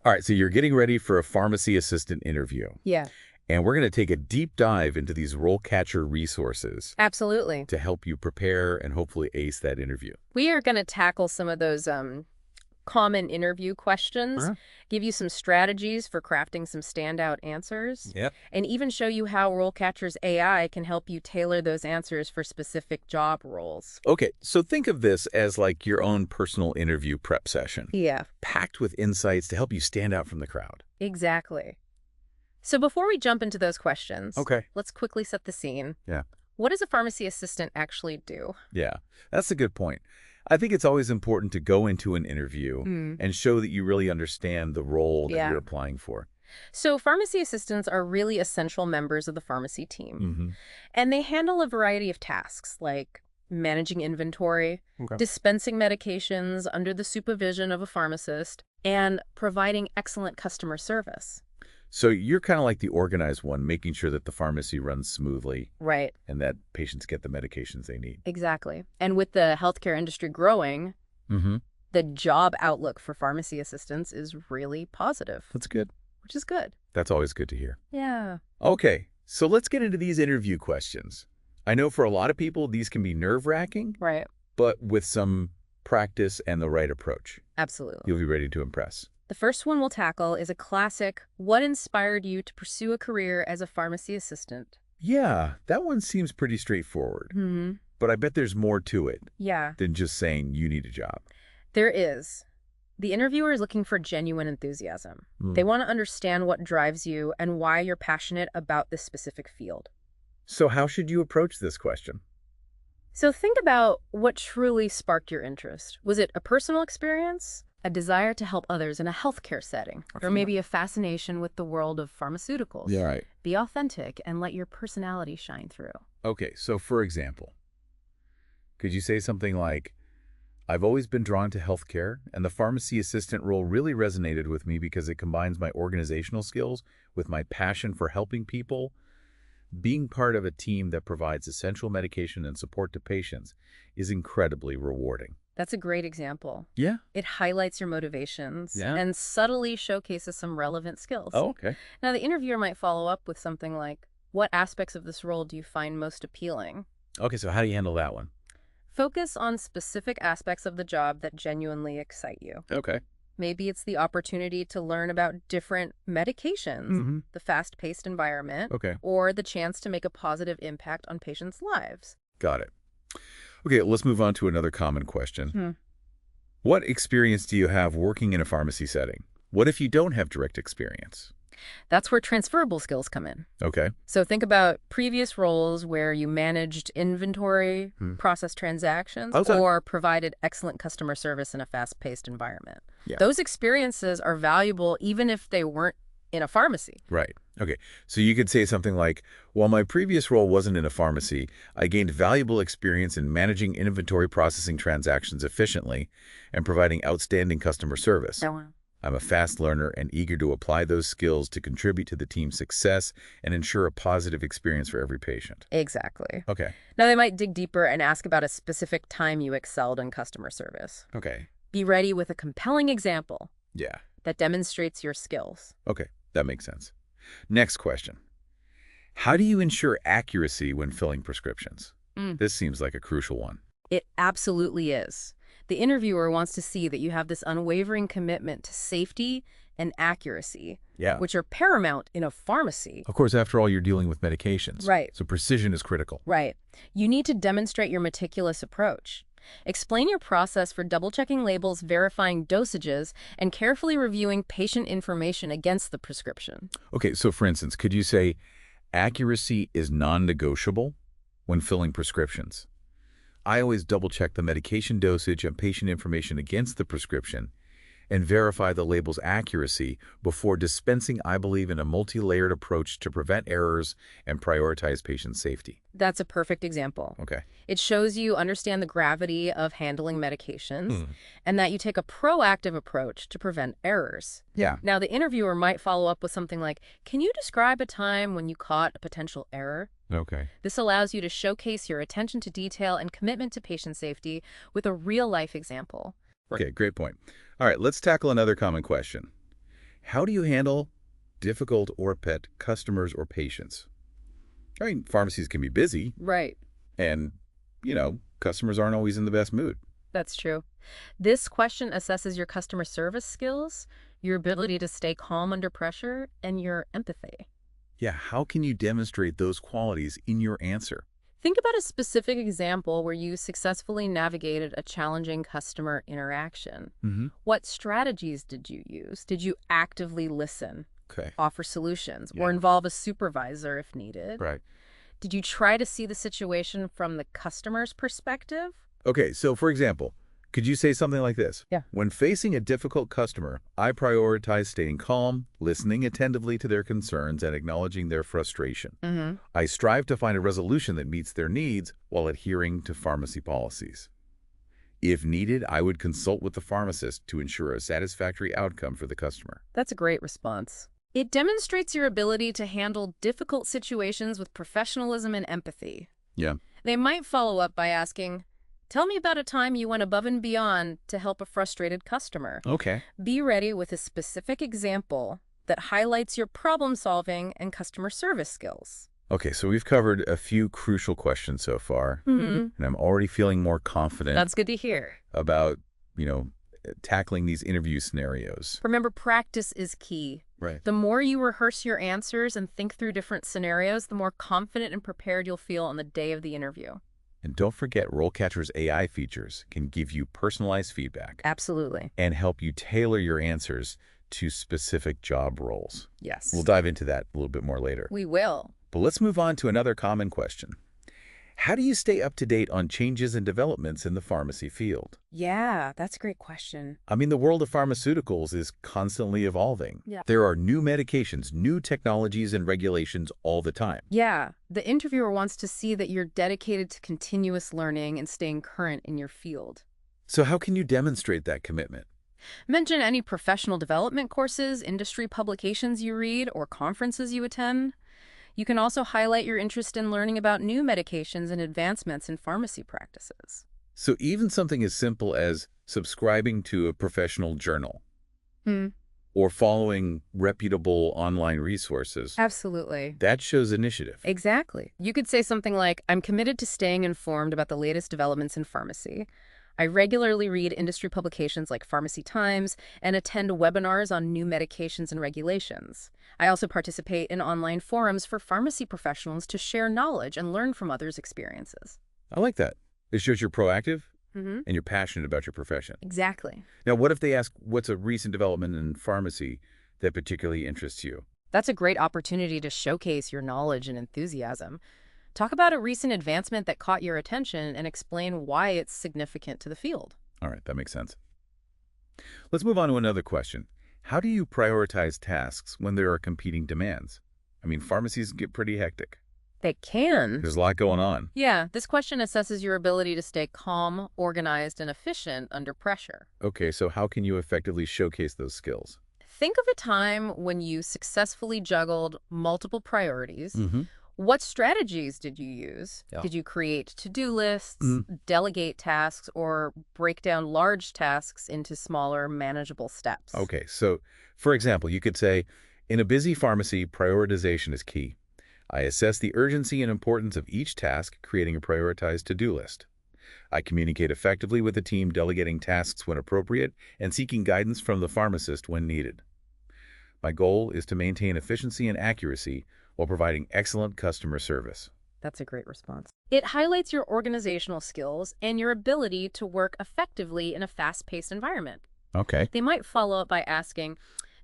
All right, so you're getting ready for a pharmacy assistant interview, Yeah, and we're going to take a deep dive into these RoleCatcher resources absolutely. to help you prepare and hopefully ace that interview. We are going to tackle some of those common interview questions, Uh-huh. give you some strategies for crafting some standout answers, Yep. and even show you how RoleCatcher's AI can help you tailor those answers for specific job roles. Okay, so think of this as like your own personal interview prep session, Yeah, packed with insights to help you stand out from the crowd. exactly. So before we jump into those questions, Okay. let's quickly set the scene. Yeah. What does a pharmacy assistant actually do? Yeah, that's a good point. I think it's always important to go into an interview and show that you really understand the role that Yeah. you're applying for. So pharmacy assistants are really essential members of the pharmacy team, Mm-hmm. and they handle a variety of tasks like managing inventory, Okay. dispensing medications under the supervision of a pharmacist, and providing excellent customer service. So you're kind of like the organized one, making sure that the pharmacy runs smoothly Right, and that patients get the medications they need. exactly. And with the healthcare industry growing, Mm-hmm. the job outlook for pharmacy assistants is really positive, That's good. which is good. That's always good to hear. Yeah. Okay, so let's get into these interview questions. I know for a lot of people, these can be nerve-wracking, Right. but with some practice and the right approach, Absolutely. you'll be ready to impress. The first one we'll tackle is a classic, what inspired you to pursue a career as a pharmacy assistant? Yeah, that one seems pretty straightforward, Hmm. but I bet there's more to it Yeah, than just saying you need a job. there is. The interviewer is looking for genuine enthusiasm. They want to understand what drives you and why you're passionate about this specific field. So how should you approach this question? So think about what truly sparked your interest. Was it a personal experience, a desire to help others in a healthcare setting, or maybe a fascination with the world of pharmaceuticals? right. Be authentic and let your personality shine through. Okay, so for example, could you say something like, I've always been drawn to healthcare, and the pharmacy assistant role really resonated with me because it combines my organizational skills with my passion for helping people. Being part of a team that provides essential medication and support to patients is incredibly rewarding. That's a great example. Yeah. It highlights your motivations Yeah. and subtly showcases some relevant skills. Oh, okay. Now, the interviewer might follow up with something like, what aspects of this role do you find most appealing? Okay, so how do you handle that one? Focus on specific aspects of the job that genuinely excite you. Okay. Maybe it's the opportunity to learn about different medications, Mm-hmm. the fast-paced environment, Okay, or the chance to make a positive impact on patients' lives. got it. Okay, let's move on to another common question. Hmm. What experience do you have working in a pharmacy setting? What if you don't have direct experience? That's where transferable skills come in. Okay. So think about previous roles where you managed inventory, Hmm. processed transactions, Okay. or provided excellent customer service in a fast-paced environment. Yeah. Those experiences are valuable even if they weren't in a pharmacy. Right. Okay. So you could say something like, while my previous role wasn't in a pharmacy, I gained valuable experience in managing inventory processing transactions efficiently and providing outstanding customer service. I'm a fast learner and eager to apply those skills to contribute to the team's success and ensure a positive experience for every patient. Exactly. Okay. Now they might dig deeper and ask about a specific time you excelled in customer service. Okay. Be ready with a compelling example Yeah. that demonstrates your skills. Okay. That makes sense. Next question. How do you ensure accuracy when filling prescriptions? This seems like a crucial one. It absolutely is. The interviewer wants to see that you have this unwavering commitment to safety and accuracy, Yeah. which are paramount in a pharmacy. Of course, after all, you're dealing with medications. Right. So precision is critical. Right. You need to demonstrate your meticulous approach. Explain your process for double-checking labels, verifying dosages, and carefully reviewing patient information against the prescription. Okay, so for instance, could you say accuracy is non-negotiable when filling prescriptions? I always double-check the medication dosage and patient information against the prescription and verify the label's accuracy before dispensing. I believe in a multi-layered approach to prevent errors and prioritize patient safety. That's a perfect example. Okay. It shows you understand the gravity of handling medications and that you take a proactive approach to prevent errors. Yeah. Now, the interviewer might follow up with something like, can you describe a time when you caught a potential error? Okay. This allows you to showcase your attention to detail and commitment to patient safety with a real-life example. Okay, great point. All right, let's tackle another common question. How do you handle difficult or pet customers or patients? I mean, pharmacies can be busy, Right. and, customers aren't always in the best mood. That's true. This question assesses your customer service skills, your ability to stay calm under pressure, and your empathy. Yeah, how can you demonstrate those qualities in your answer? Think about a specific example where you successfully navigated a challenging customer interaction. Mm-hmm. What strategies did you use? Did you actively listen, Okay. offer solutions, or Yeah. involve a supervisor if needed? Right. Did you try to see the situation from the customer's perspective? Okay, so for example, could you say something like this? Yeah. When facing a difficult customer, I prioritize staying calm, listening attentively to their concerns, and acknowledging their frustration. Mm-hmm. I strive to find a resolution that meets their needs while adhering to pharmacy policies. If needed, I would consult with the pharmacist to ensure a satisfactory outcome for the customer. That's a great response. It demonstrates your ability to handle difficult situations with professionalism and empathy. Yeah. They might follow up by asking, tell me about a time you went above and beyond to help a frustrated customer. Okay. Be ready with a specific example that highlights your problem-solving and customer service skills. Okay, so we've covered a few crucial questions so far, and I'm already feeling more confident That's good to hear. about, tackling these interview scenarios. Remember, practice is key. Right. The more you rehearse your answers and think through different scenarios, the more confident and prepared you'll feel on the day of the interview. And don't forget, RoleCatcher's AI features can give you personalized feedback Absolutely. and help you tailor your answers to specific job roles. Yes. We'll dive into that a little bit more later. We will. But let's move on to another common question. How do you stay up to date on changes and developments in the pharmacy field? Yeah, that's a great question. I mean, the world of pharmaceuticals is constantly evolving. Yeah. There are new medications, new technologies, and regulations all the time. Yeah, the interviewer wants to see that you're dedicated to continuous learning and staying current in your field. So how can you demonstrate that commitment? Mention any professional development courses, industry publications you read, or conferences you attend. You can also highlight your interest in learning about new medications and advancements in pharmacy practices. So even something as simple as subscribing to a professional journal or following reputable online resources, Absolutely. that shows initiative. Exactly. You could say something like, I'm committed to staying informed about the latest developments in pharmacy. I regularly read industry publications like Pharmacy Times and attend webinars on new medications and regulations. I also participate in online forums for pharmacy professionals to share knowledge and learn from others' experiences. I like that. It shows you're proactive Mm-hmm. and you're passionate about your profession. Exactly. Now, what if they ask, what's a recent development in pharmacy that particularly interests you? That's a great opportunity to showcase your knowledge and enthusiasm. Talk about a recent advancement that caught your attention and explain why it's significant to the field. All right, that makes sense. Let's move on to another question. How do you prioritize tasks when there are competing demands? I mean, pharmacies get pretty hectic. They can. There's a lot going on. Yeah, this question assesses your ability to stay calm, organized, and efficient under pressure. Okay, so how can you effectively showcase those skills? Think of a time when you successfully juggled multiple priorities. Mm-hmm. What strategies did you use? Yeah. Did you create to-do lists, delegate tasks, or break down large tasks into smaller, manageable steps? Okay, so for example, you could say, in a busy pharmacy, prioritization is key. I assess the urgency and importance of each task, creating a prioritized to-do list. I communicate effectively with the team, delegating tasks when appropriate and seeking guidance from the pharmacist when needed. My goal is to maintain efficiency and accuracy while providing excellent customer service. That's a great response. It highlights your organizational skills and your ability to work effectively in a fast-paced environment. Okay. They might follow up by asking,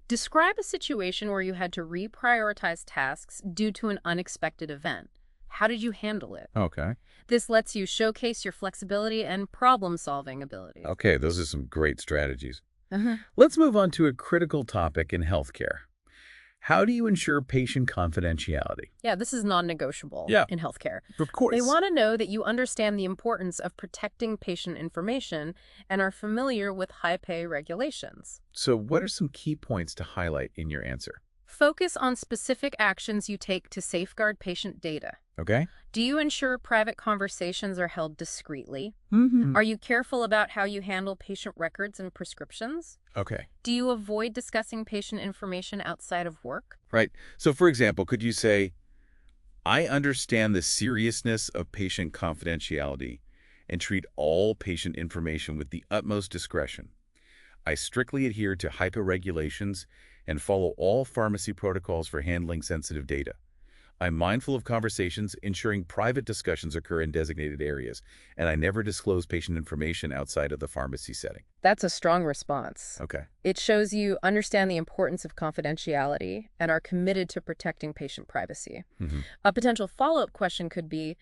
describe a situation where you had to reprioritize tasks due to an unexpected event. How did you handle it? Okay. This lets you showcase your flexibility and problem-solving abilities. Okay, those are some great strategies. Uh-huh. Let's move on to a critical topic in healthcare. How do you ensure patient confidentiality? Yeah, this is non-negotiable in healthcare. Of course. They want to know that you understand the importance of protecting patient information and are familiar with high-pay regulations. So what are some key points to highlight in your answer? Focus on specific actions you take to safeguard patient data. Okay? Do you ensure private conversations are held discreetly? Mm-hmm. Are you careful about how you handle patient records and prescriptions? Okay. Do you avoid discussing patient information outside of work? Right. So, for example, could you say, I understand the seriousness of patient confidentiality and treat all patient information with the utmost discretion. I strictly adhere to HIPAA regulations and follow all pharmacy protocols for handling sensitive data. I'm mindful of conversations, ensuring private discussions occur in designated areas, and I never disclose patient information outside of the pharmacy setting. That's a strong response. Okay. It shows you understand the importance of confidentiality and are committed to protecting patient privacy. Mm-hmm. A potential follow-up question could be,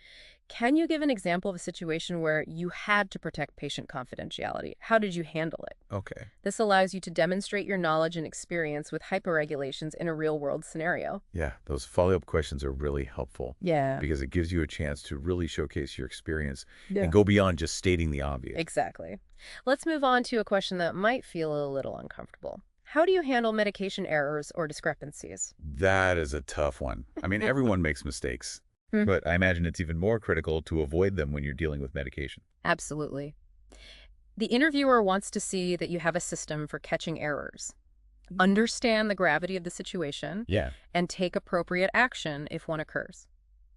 can you give an example of a situation where you had to protect patient confidentiality? How did you handle it? Okay. This allows you to demonstrate your knowledge and experience with hyperregulations in a real-world scenario. Yeah, those follow-up questions are really helpful Yeah. because it gives you a chance to really showcase your experience Yeah. and go beyond just stating the obvious. Exactly. Let's move on to a question that might feel a little uncomfortable. How do you handle medication errors or discrepancies? That is a tough one. I mean, everyone makes mistakes, but I imagine it's even more critical to avoid them when you're dealing with medication. Absolutely. The interviewer wants to see that you have a system for catching errors, understand the gravity of the situation, Yeah. and take appropriate action if one occurs.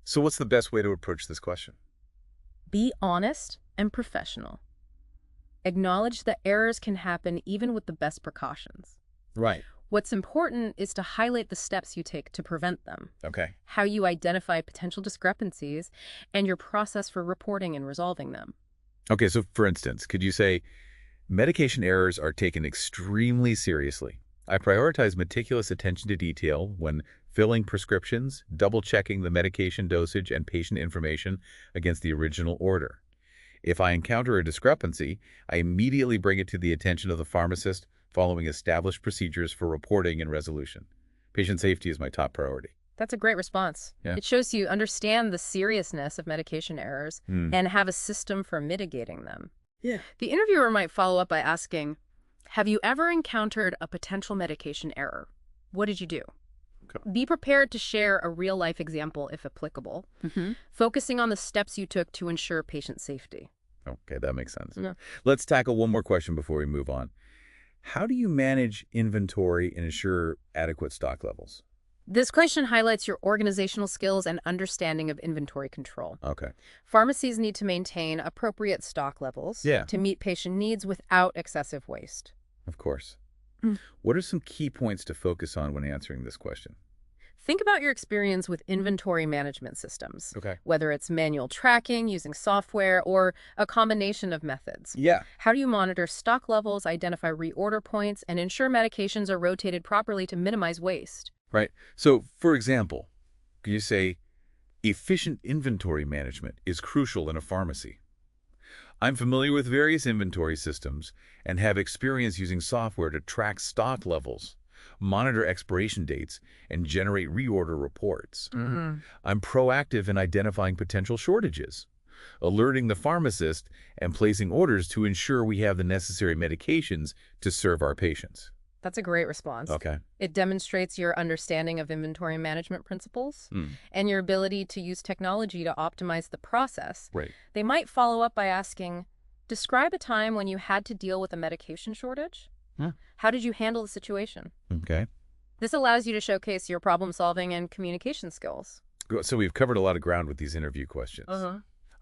So what's the best way to approach this question? Be honest and professional. Acknowledge that errors can happen even with the best precautions. Right. What's important is to highlight the steps you take to prevent them, Okay. how you identify potential discrepancies, and your process for reporting and resolving them. Okay, so for instance, could you say, medication errors are taken extremely seriously. I prioritize meticulous attention to detail when filling prescriptions, double-checking the medication dosage and patient information against the original order. If I encounter a discrepancy, I immediately bring it to the attention of the pharmacist following established procedures for reporting and resolution. Patient safety is my top priority. That's a great response. Yeah. It shows you understand the seriousness of medication errors and have a system for mitigating them. Yeah. The interviewer might follow up by asking, have you ever encountered a potential medication error? What did you do? Okay. Be prepared to share a real-life example if applicable, focusing on the steps you took to ensure patient safety. Okay, that makes sense. Yeah. Let's tackle one more question before we move on. How do you manage inventory and ensure adequate stock levels? This question highlights your organizational skills and understanding of inventory control. Okay. Pharmacies need to maintain appropriate stock levels to meet patient needs without excessive waste. Of course. What are some key points to focus on when answering this question? Think about your experience with inventory management systems, Okay. whether it's manual tracking, using software, or a combination of methods. Yeah. How do you monitor stock levels, identify reorder points, and ensure medications are rotated properly to minimize waste? Right. So, for example, could you say, efficient inventory management is crucial in a pharmacy? I'm familiar with various inventory systems and have experience using software to track stock levels, monitor expiration dates, and generate reorder reports. I'm proactive in identifying potential shortages, alerting the pharmacist, and placing orders to ensure we have the necessary medications to serve our patients. That's a great response. Okay. It demonstrates your understanding of inventory management principles and your ability to use technology to optimize the process. Right. They might follow up by asking, describe a time when you had to deal with a medication shortage. Yeah. How did you handle the situation? Okay. This allows you to showcase your problem-solving and communication skills. So we've covered a lot of ground with these interview questions.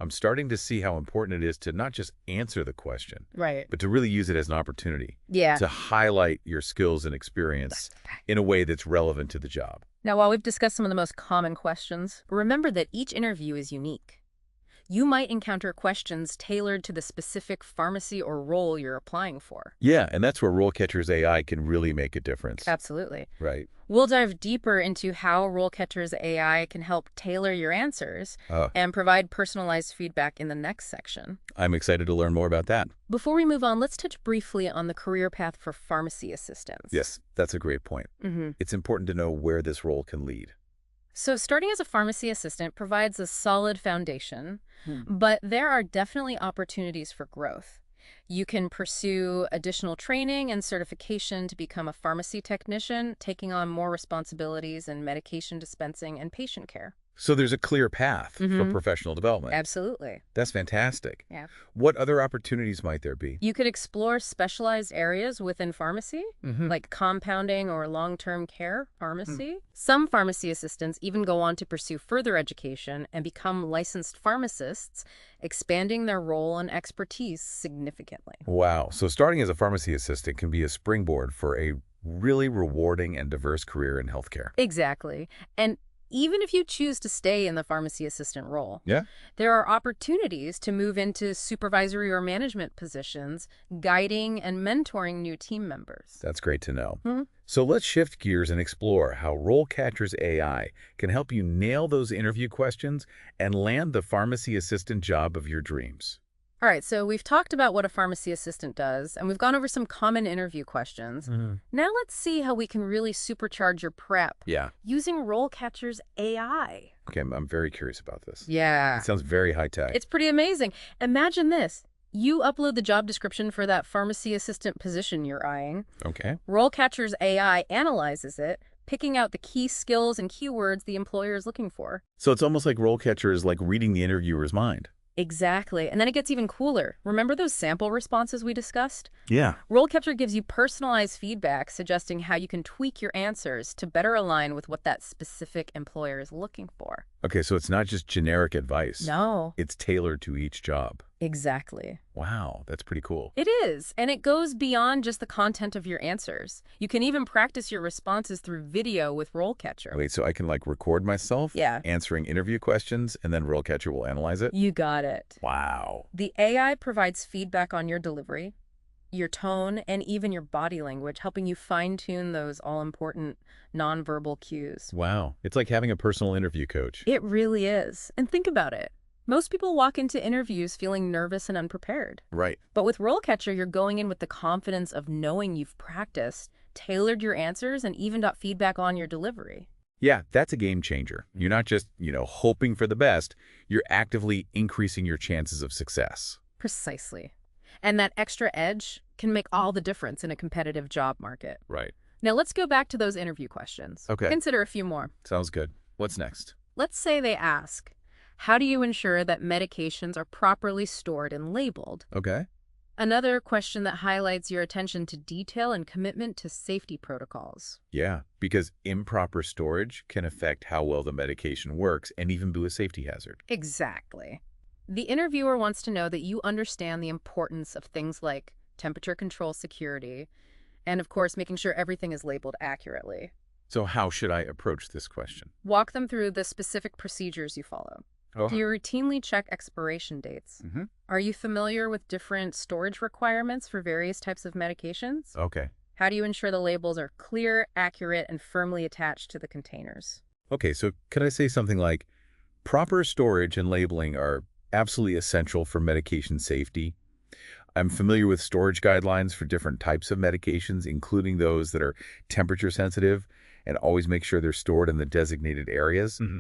I'm starting to see how important it is to not just answer the question, Right. but to really use it as an opportunity Yeah. to highlight your skills and experience in a way that's relevant to the job. Now, while we've discussed some of the most common questions, remember that each interview is unique. You might encounter questions tailored to the specific pharmacy or role you're applying for. Yeah, and that's where RoleCatcher's AI can really make a difference. Absolutely. Right. We'll dive deeper into how RoleCatcher's AI can help tailor your answers and provide personalized feedback in the next section. I'm excited to learn more about that. Before we move on, let's touch briefly on the career path for pharmacy assistants. Yes, that's a great point. It's important to know where this role can lead. So starting as a pharmacy assistant provides a solid foundation, but there are definitely opportunities for growth. You can pursue additional training and certification to become a pharmacy technician, taking on more responsibilities in medication dispensing and patient care. So there's a clear path for Mm-hmm. professional development. Absolutely. That's fantastic. Yeah. What other opportunities might there be? You could explore specialized areas within pharmacy, Mm-hmm. like compounding or long-term care pharmacy. Some pharmacy assistants even go on to pursue further education and become licensed pharmacists, expanding their role and expertise significantly. Wow. So starting as a pharmacy assistant can be a springboard for a really rewarding and diverse career in healthcare. Exactly. And even if you choose to stay in the pharmacy assistant role, Yeah? there are opportunities to move into supervisory or management positions, guiding and mentoring new team members. That's great to know. Hmm? So let's shift gears and explore how RoleCatcher's AI can help you nail those interview questions and land the pharmacy assistant job of your dreams. All right, so we've talked about what a pharmacy assistant does, and we've gone over some common interview questions. Now let's see how we can really supercharge your prep Yeah. using RoleCatcher's AI. Okay, I'm very curious about this. Yeah. It sounds very high-tech. It's pretty amazing. Imagine this. You upload the job description for that pharmacy assistant position you're eyeing. Okay. RoleCatcher's AI analyzes it, picking out the key skills and keywords the employer is looking for. So it's almost like RoleCatcher is like reading the interviewer's mind. Exactly. And then it gets even cooler. Remember those sample responses we discussed? Yeah. RoleCatcher gives you personalized feedback, suggesting how you can tweak your answers to better align with what that specific employer is looking for. Okay, so it's not just generic advice. No. It's tailored to each job. Exactly. Wow, that's pretty cool. It is, and it goes beyond just the content of your answers. You can even practice your responses through video with RoleCatcher. Wait, so I can like record myself Yeah. answering interview questions and then RoleCatcher will analyze it? You got it. Wow. The AI provides feedback on your delivery, your tone, and even your body language, helping you fine-tune those all-important nonverbal cues. Wow. It's like having a personal interview coach. It really is. And think about it. Most people walk into interviews feeling nervous and unprepared. Right. But with RoleCatcher, you're going in with the confidence of knowing you've practiced, tailored your answers, and even got feedback on your delivery. Yeah, that's a game changer. You're not just, hoping for the best. You're actively increasing your chances of success. Precisely. And that extra edge can make all the difference in a competitive job market. Right. Now let's go back to those interview questions. Okay. Consider a few more. Sounds good. What's next? Let's say they ask, how do you ensure that medications are properly stored and labeled? Okay. Another question that highlights your attention to detail and commitment to safety protocols. Yeah, because improper storage can affect how well the medication works and even be a safety hazard. Exactly. The interviewer wants to know that you understand the importance of things like temperature control security, and of course, making sure everything is labeled accurately. So how should I approach this question? Walk them through the specific procedures you follow. Oh. Do you routinely check expiration dates? Mm-hmm. Are you familiar with different storage requirements for various types of medications? Okay. How do you ensure the labels are clear, accurate, and firmly attached to the containers? Okay, so could I say something like, proper storage and labeling are absolutely essential for medication safety. I'm familiar with storage guidelines for different types of medications, including those that are temperature sensitive, and always make sure they're stored in the designated areas. Mm-hmm.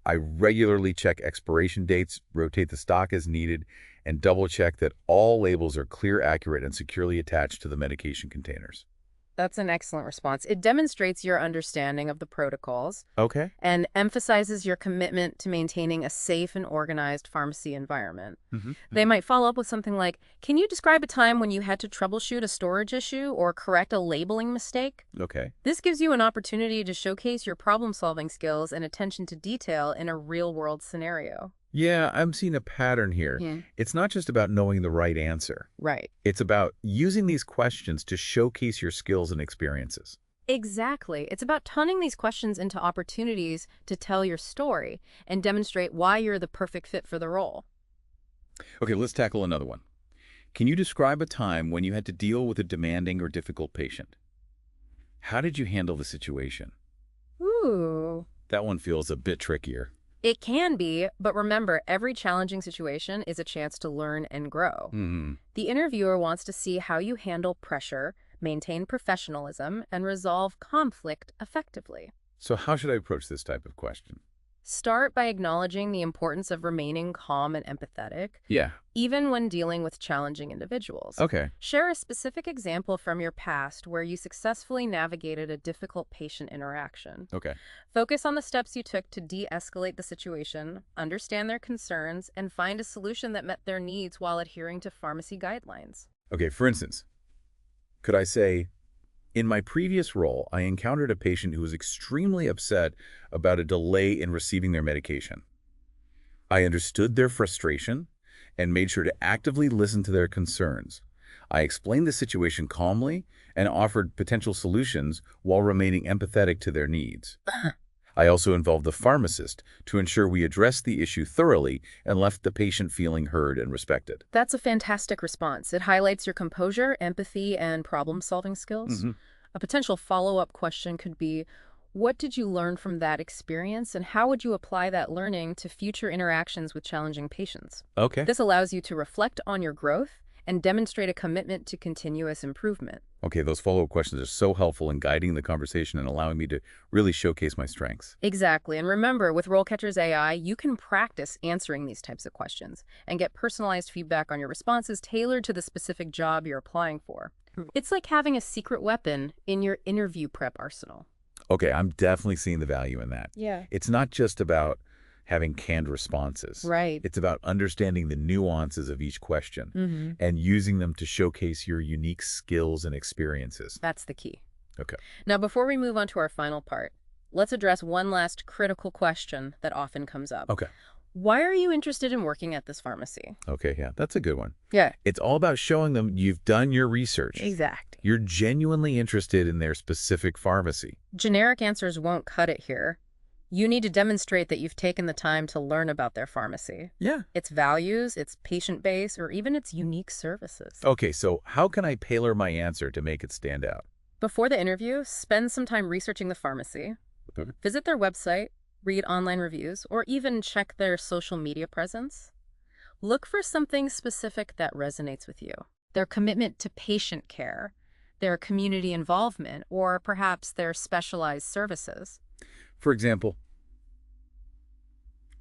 I regularly check expiration dates, rotate the stock as needed, and double-check that all labels are clear, accurate, and securely attached to the medication containers. That's an excellent response. It demonstrates your understanding of the protocols Okay. and emphasizes your commitment to maintaining a safe and organized pharmacy environment. Mm-hmm. They might follow up with something like, can you describe a time when you had to troubleshoot a storage issue or correct a labeling mistake? Okay. This gives you an opportunity to showcase your problem-solving skills and attention to detail in a real-world scenario. Yeah, I'm seeing a pattern here. Yeah. It's not just about knowing the right answer. Right. It's about using these questions to showcase your skills and experiences. Exactly. It's about turning these questions into opportunities to tell your story and demonstrate why you're the perfect fit for the role. Okay, let's tackle another one. Can you describe a time when you had to deal with a demanding or difficult patient? How did you handle the situation? Ooh. That one feels a bit trickier. It can be, but remember, every challenging situation is a chance to learn and grow. Mm-hmm. The interviewer wants to see how you handle pressure, maintain professionalism, and resolve conflict effectively. So how should I approach this type of question? Start by acknowledging the importance of remaining calm and empathetic, Yeah. even when dealing with challenging individuals. Okay. Share a specific example from your past where you successfully navigated a difficult patient interaction. Okay. Focus on the steps you took to de-escalate the situation, understand their concerns, and find a solution that met their needs while adhering to pharmacy guidelines. Okay, for instance, could I say, in my previous role, I encountered a patient who was extremely upset about a delay in receiving their medication. I understood their frustration and made sure to actively listen to their concerns. I explained the situation calmly and offered potential solutions while remaining empathetic to their needs. I also involved the pharmacist to ensure we addressed the issue thoroughly and left the patient feeling heard and respected. That's a fantastic response. It highlights your composure, empathy, and problem-solving skills. A potential follow-up question could be, what did you learn from that experience, and how would you apply that learning to future interactions with challenging patients? Okay. This allows you to reflect on your growth and demonstrate a commitment to continuous improvement. Okay, those follow-up questions are so helpful in guiding the conversation and allowing me to really showcase my strengths. Exactly. And remember, with RoleCatcher's AI, you can practice answering these types of questions and get personalized feedback on your responses tailored to the specific job you're applying for. It's like having a secret weapon in your interview prep arsenal. Okay, I'm definitely seeing the value in that. Yeah. It's not just about having canned responses. Right. It's about understanding the nuances of each question and using them to showcase your unique skills and experiences. That's the key. Okay. Now, before we move on to our final part, let's address one last critical question that often comes up. Okay. Why are you interested in working at this pharmacy? Okay, yeah, that's a good one. Yeah. It's all about showing them you've done your research. Exactly. You're genuinely interested in their specific pharmacy. Generic answers won't cut it here. You need to demonstrate that you've taken the time to learn about their pharmacy, Yeah. its values, its patient base, or even its unique services. Okay, so how can I tailor my answer to make it stand out? Before the interview, spend some time researching the pharmacy. Visit their website, read online reviews, or even check their social media presence. Look for something specific that resonates with you. Their commitment to patient care, their community involvement, or perhaps their specialized services. For example,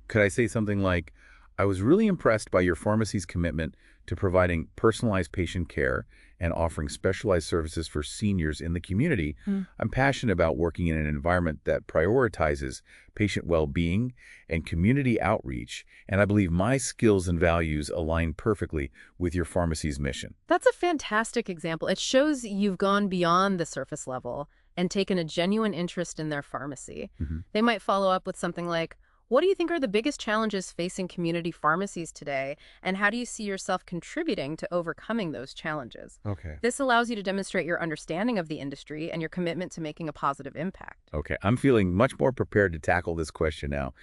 could I say something like, I was really impressed by your pharmacy's commitment to providing personalized patient care and offering specialized services for seniors in the community. I'm passionate about working in an environment that prioritizes patient well-being and community outreach, and I believe my skills and values align perfectly with your pharmacy's mission. That's a fantastic example. It shows you've gone beyond the surface level and taken a genuine interest in their pharmacy. They might follow up with something like, what do you think are the biggest challenges facing community pharmacies today, and how do you see yourself contributing to overcoming those challenges? Okay. This allows you to demonstrate your understanding of the industry and your commitment to making a positive impact. Okay, I'm feeling much more prepared to tackle this question now.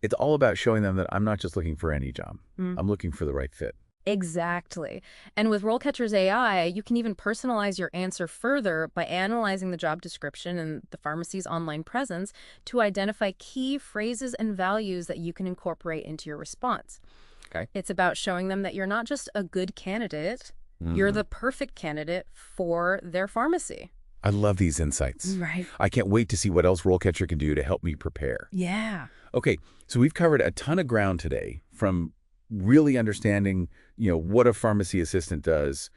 It's all about showing them that I'm not just looking for any job. I'm looking for the right fit. Exactly. And with RoleCatcher's AI, you can even personalize your answer further by analyzing the job description and the pharmacy's online presence to identify key phrases and values that you can incorporate into your response. Okay. It's about showing them that you're not just a good candidate, you're the perfect candidate for their pharmacy. I love these insights. Right. I can't wait to see what else RoleCatcher can do to help me prepare. Yeah. Okay, so we've covered a ton of ground today, from really understanding, what a pharmacy assistant does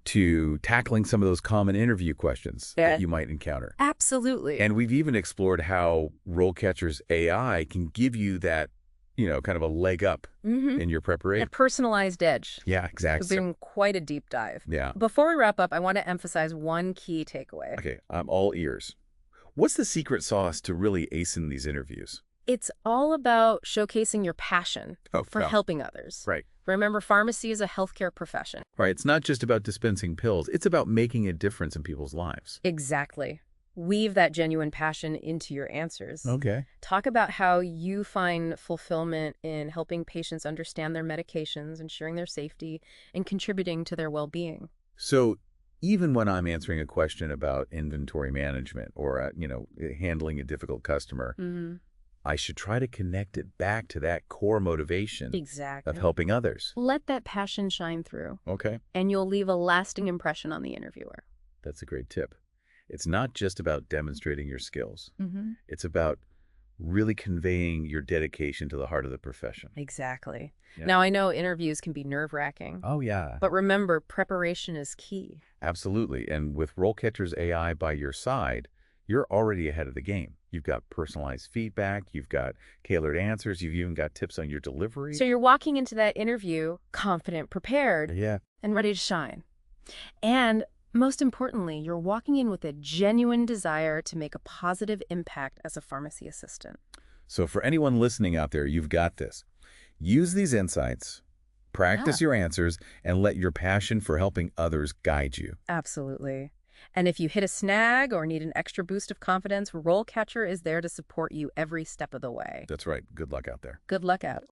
to tackling some of those common interview questions that you might encounter. Absolutely. And we've even explored how RoleCatcher's AI can give you that, kind of a leg up in your A preparation. personalized edge. Yeah, It's exactly. been quite a deep dive. Yeah. Before we wrap up, I want to emphasize one key takeaway. Okay, I'm all ears. What's the secret sauce to really acing these interviews? It's all about showcasing your passion for yeah. helping others. Right. Remember, pharmacy is a healthcare profession. Right. It's not just about dispensing pills. It's about making a difference in people's lives. Exactly. Weave that genuine passion into your answers. Okay. Talk about how you find fulfillment in helping patients understand their medications, ensuring their safety, and contributing to their well-being. So even when I'm answering a question about inventory management or, handling a difficult customer, I should try to connect it back to that core motivation Exactly. of helping others. Let that passion shine through, Okay. and you'll leave a lasting impression on the interviewer. That's a great tip. It's not just about demonstrating your skills. Mm-hmm. It's about really conveying your dedication to the heart of the profession. Exactly. Yeah. Now, I know interviews can be nerve-wracking, Oh, yeah. but remember, preparation is key. Absolutely. And with RoleCatcher's AI by your side, you're already ahead of the game. You've got personalized feedback, you've got tailored answers, you've even got tips on your delivery. So you're walking into that interview confident, prepared, Yeah. and ready to shine. And most importantly, you're walking in with a genuine desire to make a positive impact as a pharmacy assistant. So for anyone listening out there, you've got this. Use these insights, practice your answers, and let your passion for helping others guide you. Absolutely. And if you hit a snag or need an extra boost of confidence, RoleCatcher is there to support you every step of the way. That's right. Good luck out there. Good luck out.